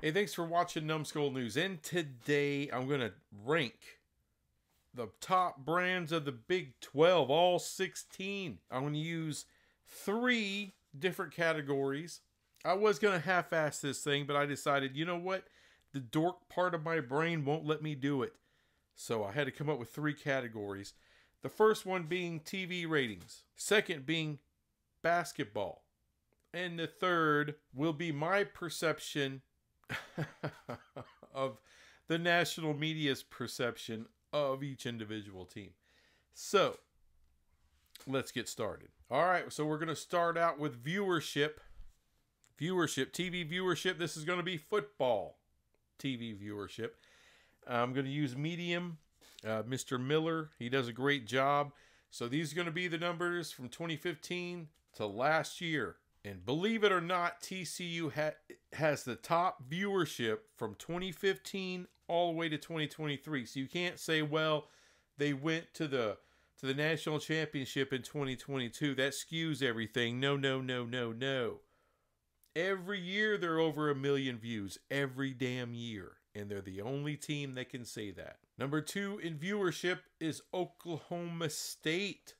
Hey, thanks for watching Numbskull News. And today I'm going to rank the top brands of the Big 12, all 16. I'm going to use 3 different categories. I was going to half-ass this thing, but I decided, you know what? The dork part of my brain won't let me do it. So I had to come up with 3 categories. The first one being TV ratings. Second being basketball. And the third will be my perception of the national media's perception of each individual team. So, let's get started. All right, so we're going to start out with viewership. TV viewership. This is going to be football TV viewership. I'm going to use medium. Mr. Miller, he does a great job. So these are going to be the numbers from 2015 to last year. And believe it or not, TCU has the top viewership from 2015 all the way to 2023. So you can't say, well, they went to the national championship in 2022. That skews everything. No. Every year they're over 1 million views. Every damn year. And they're the only team that can say that. Number 2 in viewership is Oklahoma State.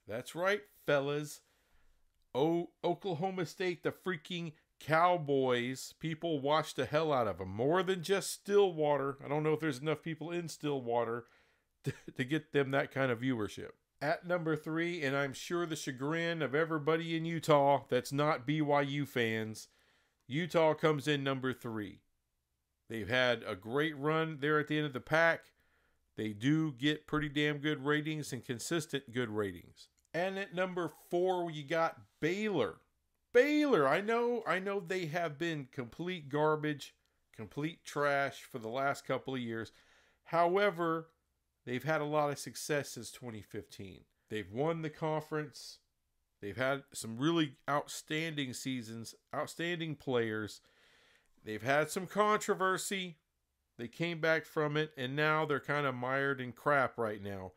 That's right, fellas. Oklahoma State, the freaking Cowboys. People watch the hell out of them. More than just Stillwater. I don't know if there's enough people in Stillwater to get them that kind of viewership. At number 3, and I'm sure the chagrin of everybody in Utah that's not BYU fans, Utah comes in number 3. They've had a great run there at the end of the pack. They do get pretty damn good ratings and consistent good ratings. And at number 4, you got Baylor. Baylor, I know they have been complete garbage, complete trash for the last couple of years. However, they've had a lot of success since 2015. They've won the conference. They've had some really outstanding seasons, outstanding players. They've had some controversy. They came back from it, and now they're kind of mired in crap right now.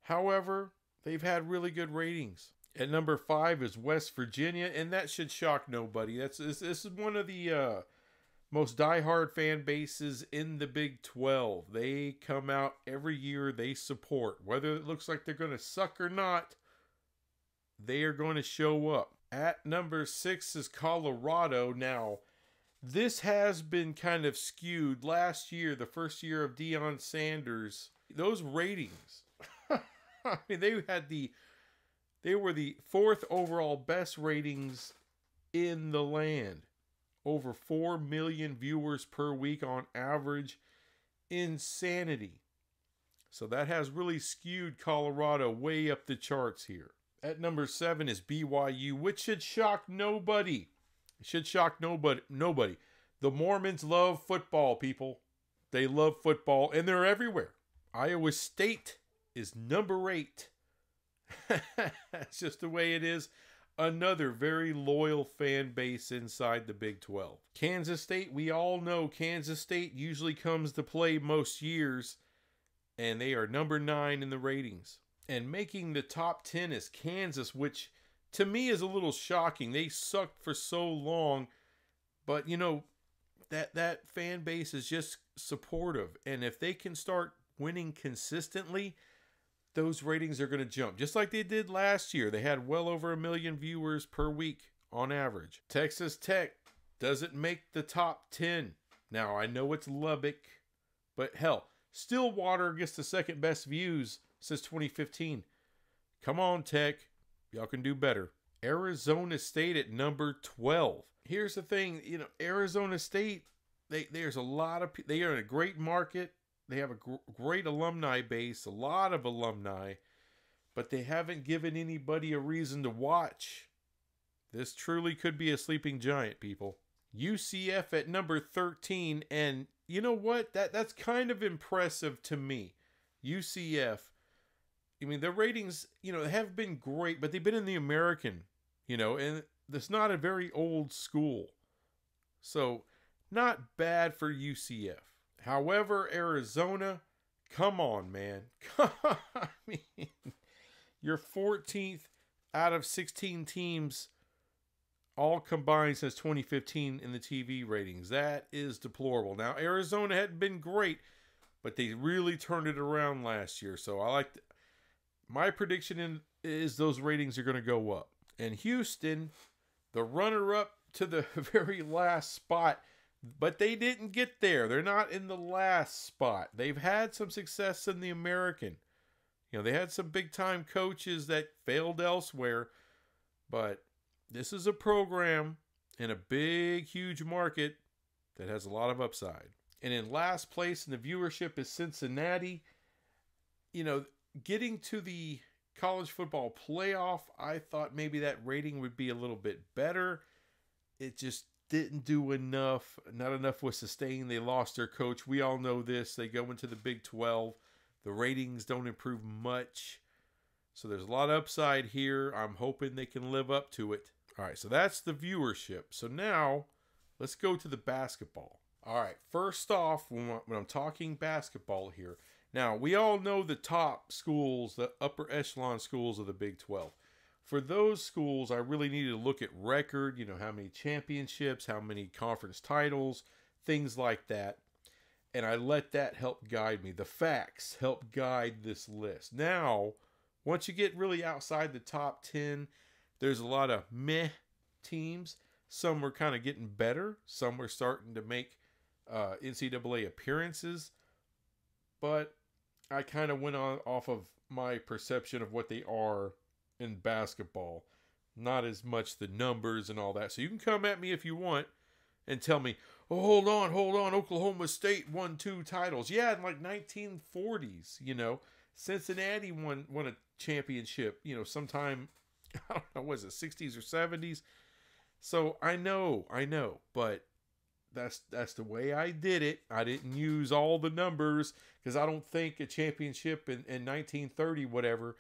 However, they've had really good ratings. At number 5 is West Virginia, and that should shock nobody. This is one of the most diehard fan bases in the Big 12. They come out every year. They support. Whether it looks like they're going to suck or not, they are going to show up. At number 6 is Colorado. Now, this has been kind of skewed. Last year, the first year of Deion Sanders, those ratings, I mean, they were the 4th overall best ratings in the land. Over 4 million viewers per week on average. Insanity. So that has really skewed Colorado way up the charts here. At number 7 is BYU, which should shock nobody. It should shock nobody. The Mormons love football, people. They love football, and they're everywhere. Iowa State is number 8. That's just the way it is. Another very loyal fan base inside the Big 12. Kansas State, we all know Kansas State usually comes to play most years, and they are number 9 in the ratings. And making the top 10 is Kansas, which to me is a little shocking. They sucked for so long, but you know, that fan base is just supportive. And if they can start winning consistently, those ratings are going to jump. Just like they did last year. They had well over 1 million viewers per week on average. Texas Tech doesn't make the top 10. Now, I know it's Lubbock, but hell, Stillwater gets the 2nd best views since 2015. Come on, Tech. Y'all can do better. Arizona State at number 12. Here's the thing, you know, Arizona State, there's a lot of they are in a great market. They have a great alumni base, a lot of alumni, but they haven't given anybody a reason to watch. This truly could be a sleeping giant, people. UCF at number 13, and you know what? That's kind of impressive to me. UCF, I mean, their ratings, you know, have been great, but they've been in the American, you know, and it's not a very old school. So, not bad for UCF. However, Arizona, come on, man. I mean, you're 14th out of 16 teams all combined since 2015 in the TV ratings. That is deplorable. Now, Arizona hadn't been great, but they really turned it around last year. So my prediction is those ratings are going to go up. And Houston, the runner-up to the very last spot, but they didn't get there. They're not in the last spot. They've had some success in the American. You know, they had some big-time coaches that failed elsewhere, but this is a program in a big, huge market that has a lot of upside. And in last place in the viewership is Cincinnati. You know, getting to the college football playoff, I thought maybe that rating would be a little bit better. It just didn't do enough. Not enough was sustained. They lost their coach. We all know this. They go into the Big 12. The ratings don't improve much. So there's a lot of upside here. I'm hoping they can live up to it. All right, so that's the viewership. So now let's go to the basketball. All right, first off, when I'm talking basketball here, now we all know the top schools, the upper echelon schools of the Big 12. For those schools, I really needed to look at record, you know, how many championships, how many conference titles, things like that. And I let that help guide me. The facts help guide this list. Now, once you get really outside the top 10, there's a lot of meh teams. Some were kind of getting better. Some were starting to make NCAA appearances. But I kind of went off of my perception of what they are in basketball. Not as much the numbers and all that. So you can come at me if you want and tell me, oh, hold on. Oklahoma State won 2 titles. Yeah, in like 1940s, you know. Cincinnati won a championship, you know, sometime, I don't know, was it 60s or 70s? So I know, but that's the way I did it. I didn't use all the numbers because I don't think a championship in 1930, whatever,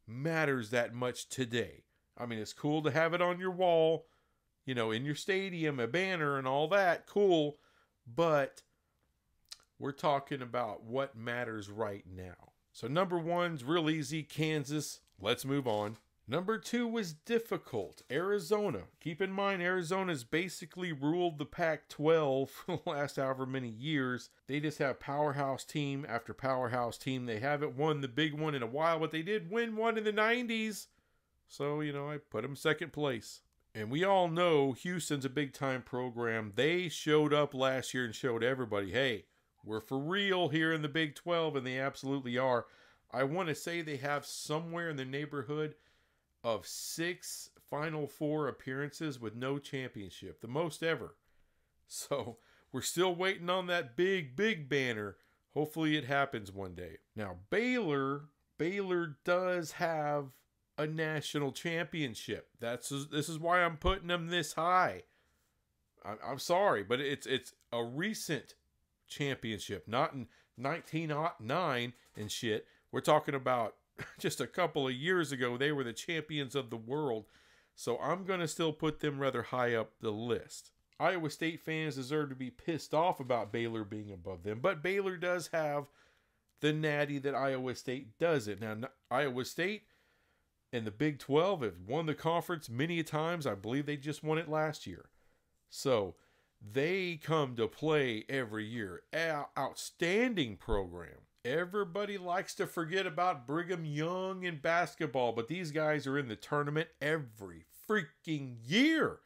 matters that much today. I mean, it's cool to have it on your wall, you know, in your stadium, a banner and all that, cool, but we're talking about what matters right now. So number 1's real easy, Kansas. Let's move on. Number 2 was difficult, Arizona. Keep in mind, Arizona's basically ruled the Pac-12 for the last however many years. They just have powerhouse team after powerhouse team. They haven't won the big one in a while, but they did win one in the 90s. So, you know, I put them second place. And we all know Houston's a big-time program. They showed up last year and showed everybody, hey, we're for real here in the Big 12, and they absolutely are. I want to say they have somewhere in the neighborhood of 6 Final Four appearances with no championship, the most ever. So we're still waiting on that big banner. Hopefully it happens one day. Now Baylor does have a national championship. This is why I'm putting them this high. I'm sorry, but it's a recent championship, not in 1909 and shit. We're talking about just a couple of years ago. They were the champions of the world. So I'm going to still put them rather high up the list. Iowa State fans deserve to be pissed off about Baylor being above them, but Baylor does have the natty that Iowa State doesn't. Now, Iowa State and the Big 12 have won the conference many times. I believe they just won it last year. So they come to play every year. Outstanding program. Everybody likes to forget about Brigham Young in basketball, but these guys are in the tournament every freaking year.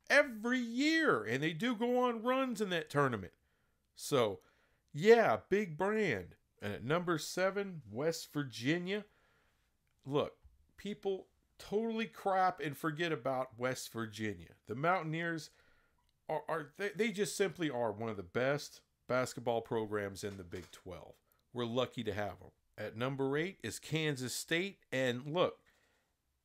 Every year. And they do go on runs in that tournament. So, yeah, big brand. And at number 7, West Virginia. Look, people totally crap and forget about West Virginia. The Mountaineers they just simply are one of the best basketball programs in the Big 12. We're lucky to have them. At number 8 is Kansas State. And look,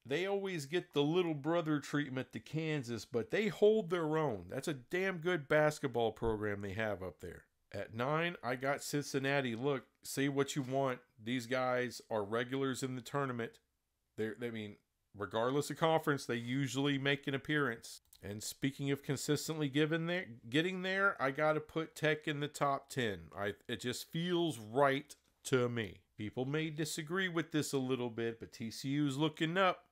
they always get the little brother treatment to Kansas, but they hold their own. That's a damn good basketball program they have up there. At 9, I got Cincinnati. Look, say what you want. These guys are regulars in the tournament. Regardless of conference, they usually make an appearance. And speaking of consistently getting there, I got to put Tech in the top 10. It just feels right to me. People may disagree with this a little bit, but TCU's looking up.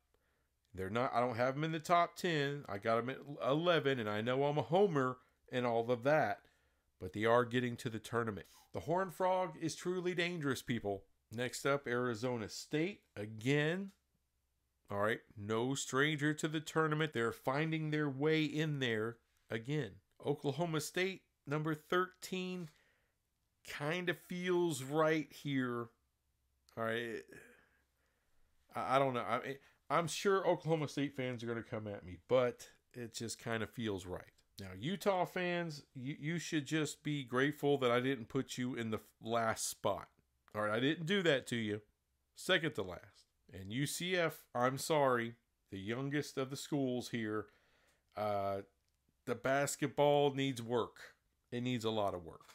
They're not, I don't have them in the top 10. I got them at 11, and I know I'm a homer and all of that, but they are getting to the tournament. The Horned Frog is truly dangerous, people. Next up, Arizona State. Again, all right, no stranger to the tournament. They're finding their way in there again. Oklahoma State, number 13, kind of feels right here. All right, I don't know. I'm sure Oklahoma State fans are going to come at me, but it just kind of feels right. Now, Utah fans, you should just be grateful that I didn't put you in the last spot. All right, I didn't do that to you. Second to last. And UCF, I'm sorry, the youngest of the schools here, the basketball needs work. It needs a lot of work.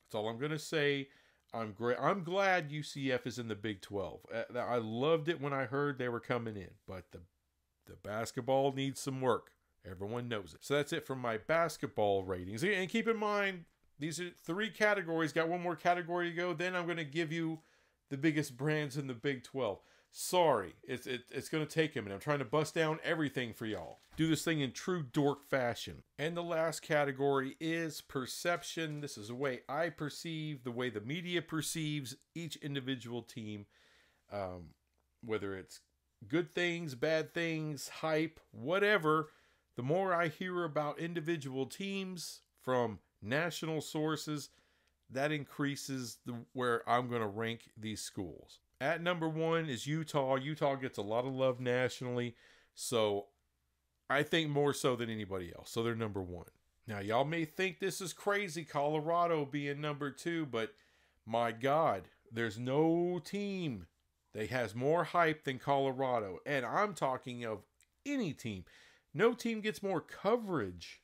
That's all I'm going to say. I'm glad UCF is in the Big 12. I loved it when I heard they were coming in, but the basketball needs some work. Everyone knows it. So that's it for my basketball ratings. And keep in mind, these are 3 categories. Got one more category to go. Then I'm going to give you the biggest brands in the Big 12. Sorry, it's going to take a minute. I'm trying to bust down everything for y'all. Do this thing in true dork fashion. And the last category is perception. This is the way I perceive, the way the media perceives each individual team. Whether it's good things, bad things, hype, whatever. The more I hear about individual teams from national sources, that increases where I'm going to rank these schools. At number 1 is Utah. Utah gets a lot of love nationally, so I think more so than anybody else. So they're number 1. Now, y'all may think this is crazy, Colorado being number 2, but my God, there's no team that has more hype than Colorado. And I'm talking of any team. No team gets more coverage.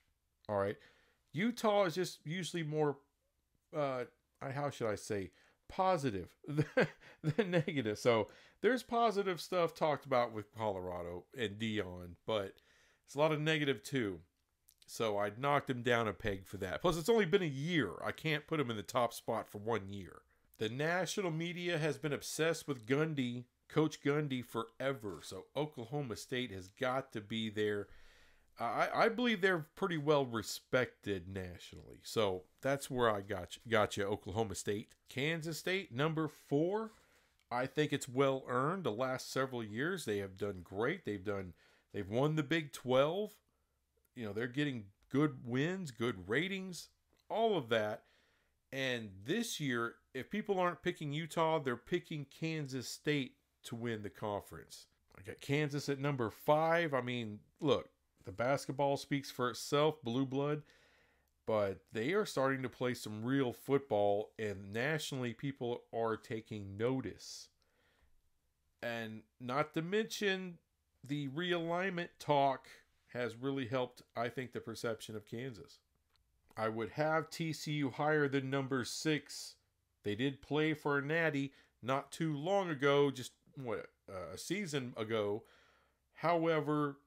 All right. Utah is just usually more, how should I say, positive than negative. So there's positive stuff talked about with Colorado and Dion, but it's a lot of negative too. So I knocked him down a peg for that. Plus, it's only been a year. I can't put him in the top spot for 1 year. The national media has been obsessed with Gundy, Coach Gundy, forever. So Oklahoma State has got to be there. I believe they're pretty well respected nationally. So that's where I got you, Oklahoma State. Kansas State, number 4. I think it's well earned. The last several years, they have done great. They've won the Big 12. You know, they're getting good wins, good ratings, all of that. And this year, if people aren't picking Utah, they're picking Kansas State to win the conference. I got Kansas at number 5. I mean, look, the basketball speaks for itself, blue blood, but they are starting to play some real football, and nationally people are taking notice. And not to mention, the realignment talk has really helped, I think, the perception of Kansas. I would have TCU higher than number 6. They did play for a natty not too long ago, just a season ago. However,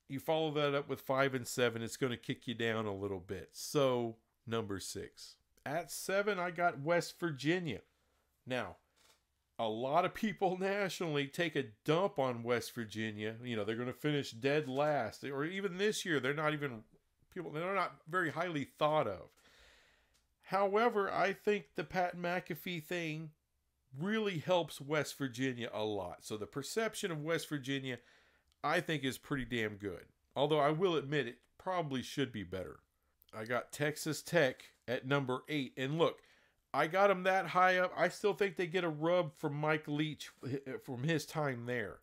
you follow that up with 5 and 7, it's going to kick you down a little bit. So, number 6. At 7, I got West Virginia. Now, a lot of people nationally take a dump on West Virginia. You know, they're going to finish dead last. Or even this year, they're not very highly thought of. However, I think the Pat McAfee thing really helps West Virginia a lot. So the perception of West Virginia, I think, is pretty damn good. Although I will admit it probably should be better. I got Texas Tech at number 8. And look, I got them that high up. I still think they get a rub from Mike Leach from his time there.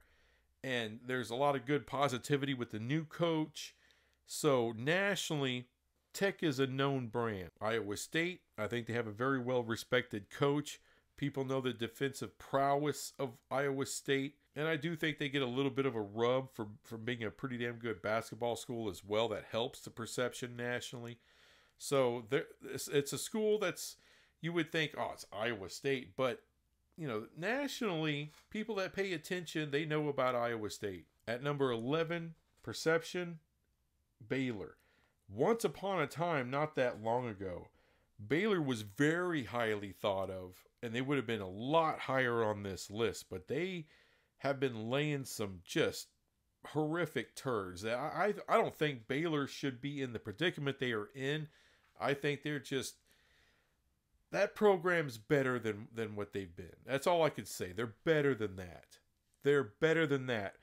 And there's a lot of good positivity with the new coach. So nationally, Tech is a known brand. Iowa State, I think they have a very well-respected coach. People know the defensive prowess of Iowa State. And I do think they get a little bit of a rub for being a pretty damn good basketball school as well. That helps the perception nationally. So it's a school that's, you would think, oh, it's Iowa State. But, you know, nationally, people that pay attention, they know about Iowa State. At number 11, perception, Baylor. Once upon a time, not that long ago, Baylor was very highly thought of, and they would have been a lot higher on this list. But they have been laying some just horrific turds. I don't think Baylor should be in the predicament they are in. I think they're just, that program's better than what they've been. That's all I could say. They're better than that. They're better than that.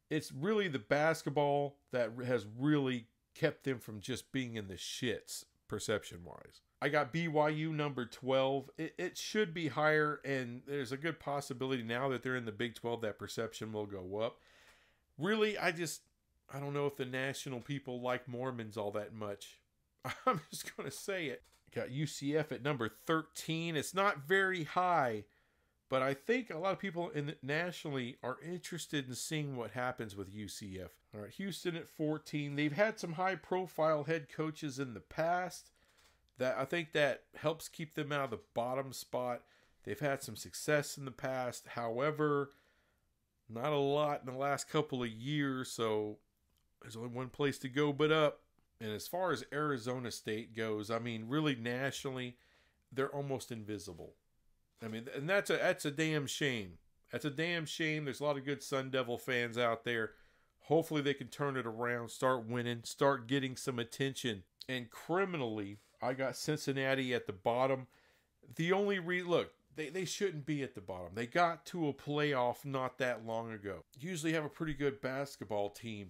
It's really the basketball that has really kept them from just being in the shits, perception-wise. I got BYU number 12. It should be higher, and there's a good possibility now that they're in the Big 12 that perception will go up. Really, I don't know if the national people like Mormons all that much. I'm just going to say it. Got UCF at number 13. It's not very high, but I think a lot of people nationally are interested in seeing what happens with UCF. All right, Houston at 14. They've had some high-profile head coaches in the past. That I think that helps keep them out of the bottom spot. They've had some success in the past. However, not a lot in the last couple of years, so there's only one place to go but up. And as far as Arizona State goes, I mean, really nationally, they're almost invisible. I mean, and that's a damn shame. That's a damn shame. There's a lot of good Sun Devil fans out there. Hopefully they can turn it around, start winning, start getting some attention. And criminally, I got Cincinnati at the bottom. The only look, they shouldn't be at the bottom. They got to a playoff not that long ago. Usually have a pretty good basketball team.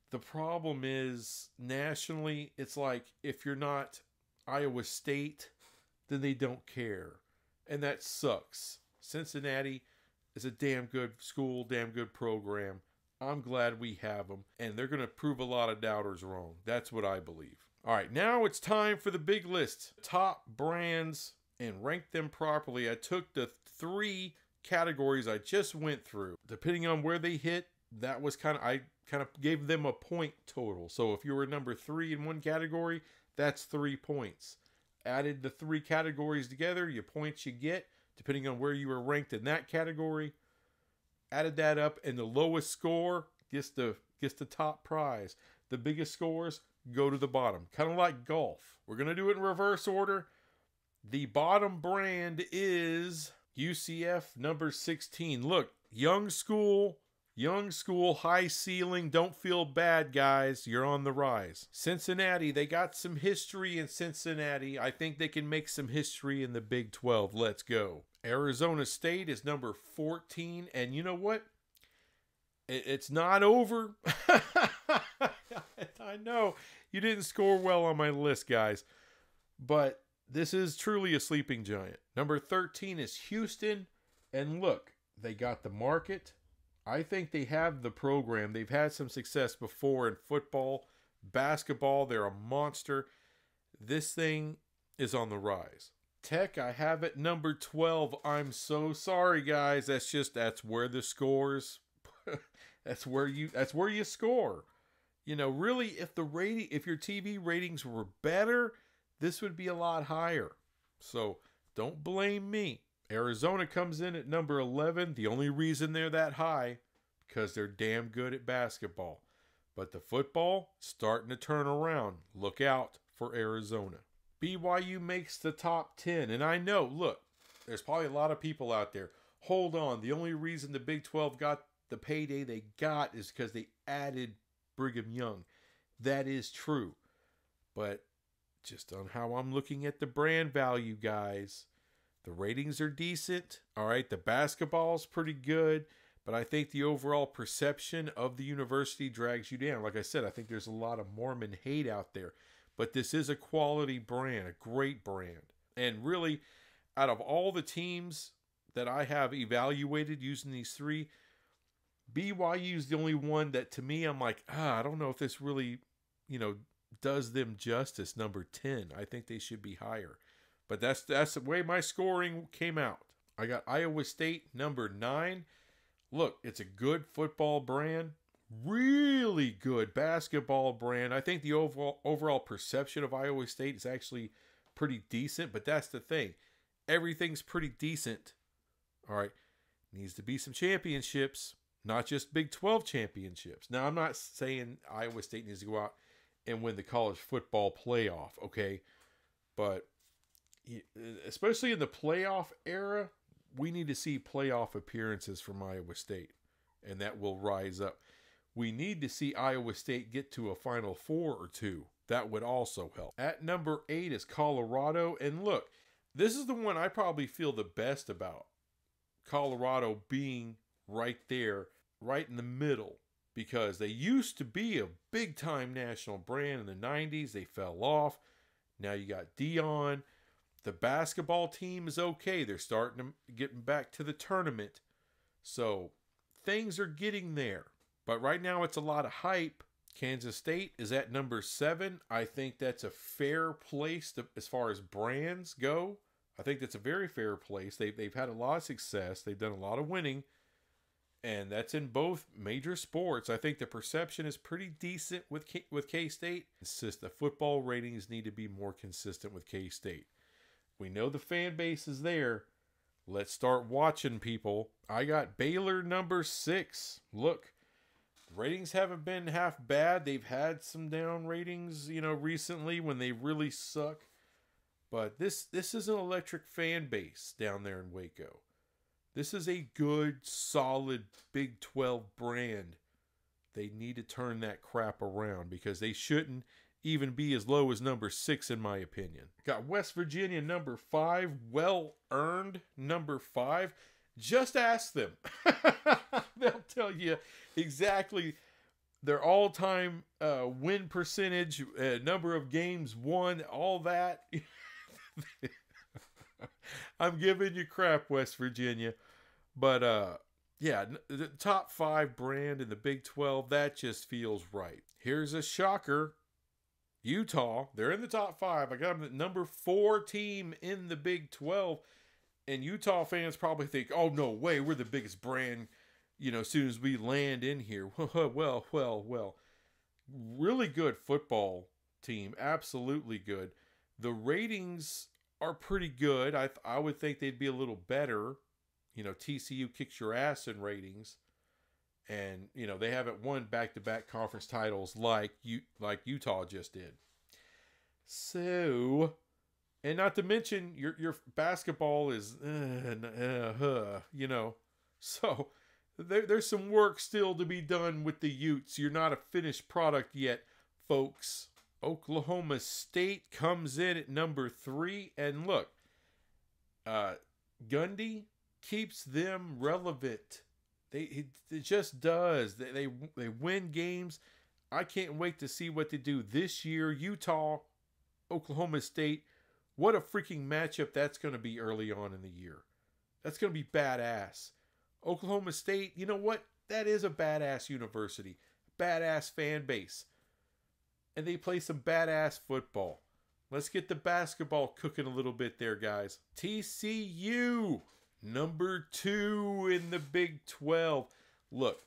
The problem is, nationally, it's like, if you're not Iowa State, then they don't care. And that sucks. Cincinnati is a damn good school, damn good program. I'm glad we have them. And they're going to prove a lot of doubters wrong. That's what I believe. All right, now it's time for the big list. Top brands, and rank them properly. I took the 3 categories I just went through. Depending on where they hit, that was I kind of gave them a point total. So if you were number 3 in one category, that's 3 points. Added the 3 categories together, your points you get, depending on where you were ranked in that category. Added that up, and the lowest score gets the top prize. The biggest scores go to the bottom. Kind of like golf. We're going to do it in reverse order. The bottom brand is UCF number 16. Look, young school, high ceiling. Don't feel bad, guys. You're on the rise. Cincinnati, they got some history in Cincinnati. I think they can make some history in the Big 12. Let's go. Arizona State is number 14. And you know what? It's not over. I know you didn't score well on my list, guys. But this is truly a sleeping giant. Number 13 is Houston. And look, they got the market. I think they have the program. They've had some success before in football, basketball. They're a monster. This thing is on the rise. Tech, I have it number 12. I'm so sorry, guys. That's where the scores. that's where you score. You know, really, if your TV ratings were better, this would be a lot higher. So don't blame me. Arizona comes in at number 11. The only reason they're that high, because they're damn good at basketball. But the football, starting to turn around. Look out for Arizona. BYU makes the top 10. And I know, look, there's probably a lot of people out there. Hold on. The only reason the Big 12 got the payday they got is because they added Brigham Young. That is true. But just on how I'm looking at the brand value, guys, the ratings are decent. All right, the basketball's pretty good. But I think the overall perception of the university drags you down. Like I said, I think there's a lot of Mormon hate out there. But this is a quality brand, a great brand. And really, out of all the teams that I have evaluated using these 3, BYU is the only one that, to me, I'm like, I don't know if this really, does them justice. Number 10. I think they should be higher. But that's the way my scoring came out. I got Iowa State number 9. Look, it's a good football brand. Really good basketball brand. I think the overall perception of Iowa State is actually pretty decent. But that's the thing. Everything's pretty decent. All right. Needs to be some championships. Not just Big 12 championships. Now, I'm not saying Iowa State needs to go out and win the college football playoff. Okay. But especially in the playoff era, we need to see playoff appearances from Iowa State, and that will rise up. We need to see Iowa State get to a Final Four or two. That would also help. At number 8 is Colorado. And look, this is the one I probably feel the best about. Colorado being right there, right in the middle. Because they used to be a big-time national brand in the 90s. They fell off. Now you got Dion. The basketball team is okay. They're starting to get back to the tournament. So things are getting there. But right now it's a lot of hype. Kansas State is at number 7. I think that's a fair place as far as brands go. I think that's a very fair place. They've had a lot of success. They've done a lot of winning. And that's in both major sports. I think the perception is pretty decent with K-State. It's just the football ratings need to be more consistent with K-State. We know the fan base is there. Let's start watching, people. I got Baylor number 6. Look, ratings haven't been half bad. They've had some down ratings, recently when they really suck. But this is an electric fan base down there in Waco. This is a good, solid Big 12 brand. They need to turn that crap around because they shouldn't even be as low as number 6 in my opinion. Got West Virginia number 5, well-earned number 5. Just ask them. They'll tell you exactly their all-time win percentage, number of games won, all that. I'm giving you crap, West Virginia. But, yeah, the top 5 brand in the Big 12, that just feels right. Here's a shocker. Utah, they're in the top 5. I got them at number 4 team in the Big 12. And Utah fans probably think, oh, no way, we're the biggest brand, as soon as we land in here. Well. Really good football team. Absolutely good. The ratings are pretty good. I would think they'd be a little better. TCU kicks your ass in ratings. And, they haven't won back-to-back conference titles like Utah just did. So, and not to mention, your basketball is, So, there's some work still to be done with the Utes. You're not a finished product yet, folks. Oklahoma State comes in at number 3. And look, Gundy keeps them relevant. It just does. They win games. I can't wait to see what they do this year. Utah, Oklahoma State. What a freaking matchup that's going to be early on in the year. That's going to be badass. Oklahoma State, you know what? That is a badass university. Badass fan base. And they play some badass football. Let's get the basketball cooking a little bit there, guys. TCU. Number 2 in the Big 12. Look,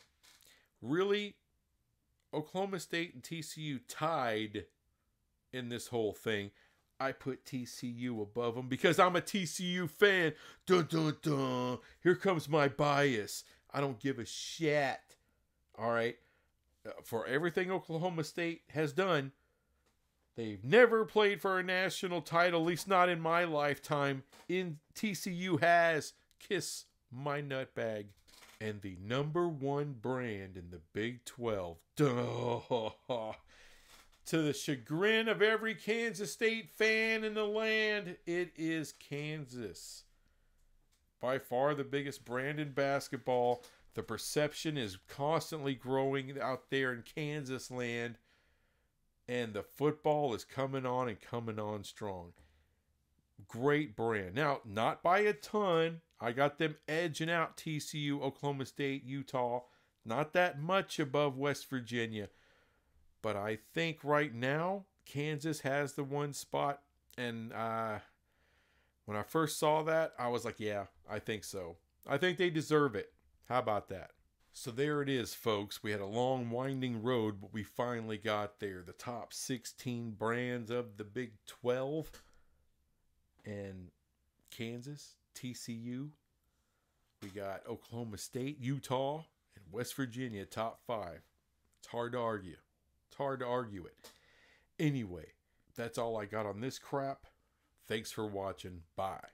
really, Oklahoma State and TCU tied in this whole thing. I put TCU above them because I'm a TCU fan. Dun, dun, dun. Here comes my bias. I don't give a shit. All right. For everything Oklahoma State has done, they've never played for a national title, at least not in my lifetime. TCU has. Kiss my nutbag. And the number 1 brand in the Big 12. Duh. To the chagrin of every Kansas State fan in the land, it is Kansas. By far the biggest brand in basketball. The perception is constantly growing out there in Kansas land. And the football is coming on and coming on strong. Great brand. Now, not by a ton. I got them edging out TCU, Oklahoma State, Utah. Not that much above West Virginia. But I think right now, Kansas has the 1 spot. And when I first saw that, I was like, yeah, I think so. I think they deserve it. How about that? So there it is, folks. We had a long, winding road, but we finally got there. The top 16 brands of the Big 12. And Kansas, TCU. We got Oklahoma State, Utah, and West Virginia, top 5. It's hard to argue. It's hard to argue it. Anyway, that's all I got on this crap. Thanks for watching. Bye.